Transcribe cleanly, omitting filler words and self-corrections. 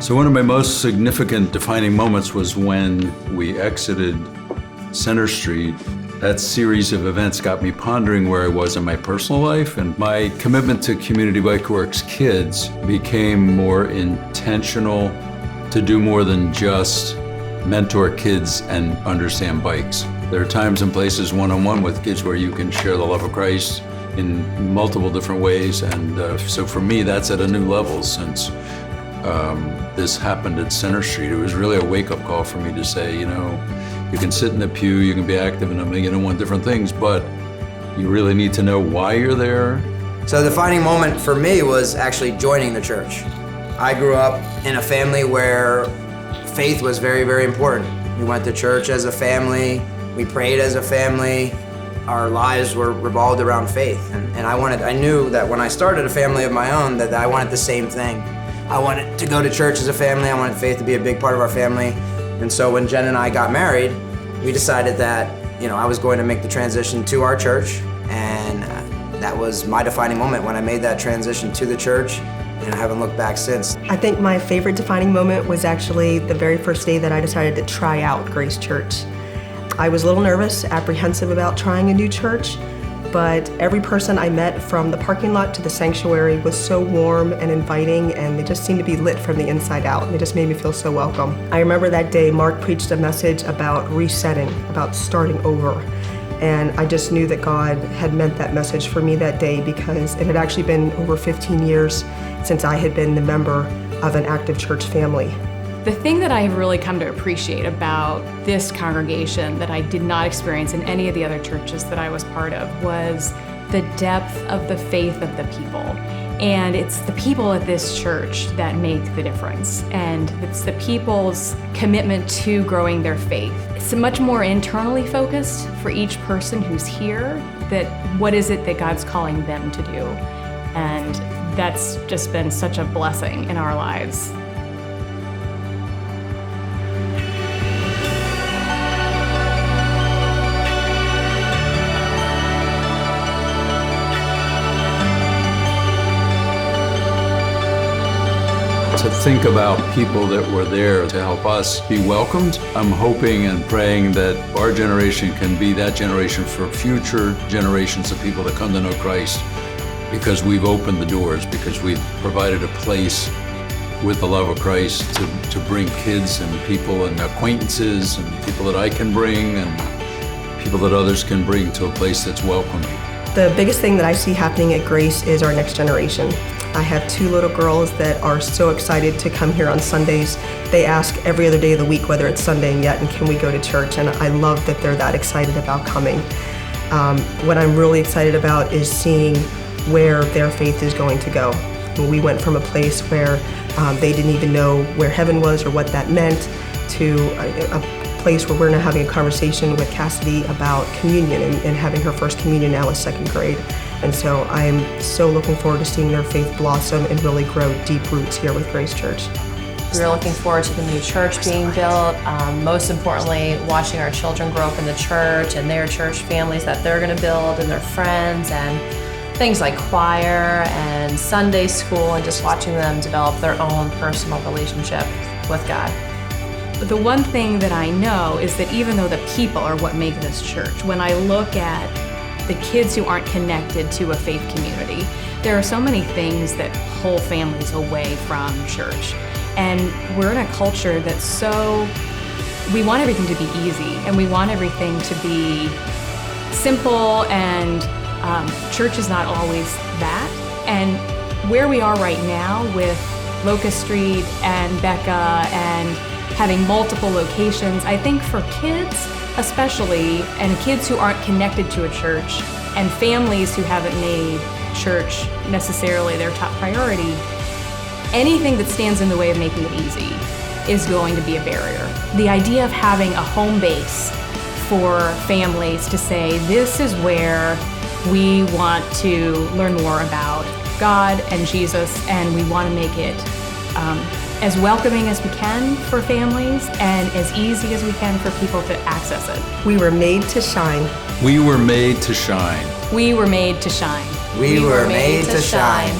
So one of my most significant defining moments was when we exited Center Street. That series of events got me pondering where I was in my personal life, and my commitment to Community Bike Works Kids became more intentional to do more than just mentor kids and understand bikes. There are times and places one-on-one with kids where you can share the love of Christ in multiple different ways, and so for me that's at a new level since this happened at Center Street. It was really a wake-up call for me to say, you can sit in the pew, you can be active in a million and one different things, but you really need to know why you're there. So the defining moment for me was actually joining the church. I grew up in a family where faith was very, very important. We went to church as a family, we prayed as a family, our lives were revolved around faith. And I knew that when I started a family of my own that I wanted the same thing. I wanted to go to church as a family, I wanted faith to be a big part of our family. And so when Jen and I got married, we decided that I was going to make the transition to our church, and that was my defining moment when I made that transition to the church, and I haven't looked back since. I think my favorite defining moment was actually the very first day that I decided to try out Grace Church. I was a little nervous, apprehensive about trying a new church, but every person I met from the parking lot to the sanctuary was so warm and inviting, and they just seemed to be lit from the inside out. They just made me feel so welcome. I remember that day Mark preached a message about resetting, about starting over. And I just knew that God had meant that message for me that day because it had actually been over 15 years since I had been the member of an active church family. The thing that I have really come to appreciate about this congregation that I did not experience in any of the other churches that I was part of was the depth of the faith of the people. And it's the people at this church that make the difference. And it's the people's commitment to growing their faith. It's much more internally focused for each person who's here, that what is it that God's calling them to do? And that's just been such a blessing in our lives. To think about people that were there to help us be welcomed. I'm hoping and praying that our generation can be that generation for future generations of people that come to know Christ, because we've opened the doors, because we've provided a place with the love of Christ to bring kids and people and acquaintances and people that I can bring and people that others can bring to a place that's welcoming. The biggest thing that I see happening at Grace is our next generation. I have 2 little girls that are so excited to come here on Sundays. They ask every other day of the week whether it's Sunday yet and can we go to church, and I love that they're that excited about coming. What I'm really excited about is seeing where their faith is going to go. We went from a place where they didn't even know where heaven was or what that meant to a place where we're now having a conversation with Cassidy about communion and having her first communion now is 2nd grade. And so I am so looking forward to seeing their faith blossom and really grow deep roots here with Grace Church. We're looking forward to the new church being built. Most importantly, watching our children grow up in the church and their church families that they're going to build and their friends and things like choir and Sunday school, and just watching them develop their own personal relationship with God. The one thing that I know is that even though the people are what make this church, when I look at the kids who aren't connected to a faith community, there are so many things that pull families away from church. And we're in a culture that's we want everything to be easy, and we want everything to be simple, and church is not always that. And where we are right now with Locust Street and Becca and having multiple locations, I think for kids especially, and kids who aren't connected to a church, and families who haven't made church necessarily their top priority, anything that stands in the way of making it easy is going to be a barrier. The idea of having a home base for families to say, this is where we want to learn more about God and Jesus, and we want to make it as welcoming as we can for families and as easy as we can for people to access it. We were made to shine. We were made to shine. We were made to shine. We were made to shine.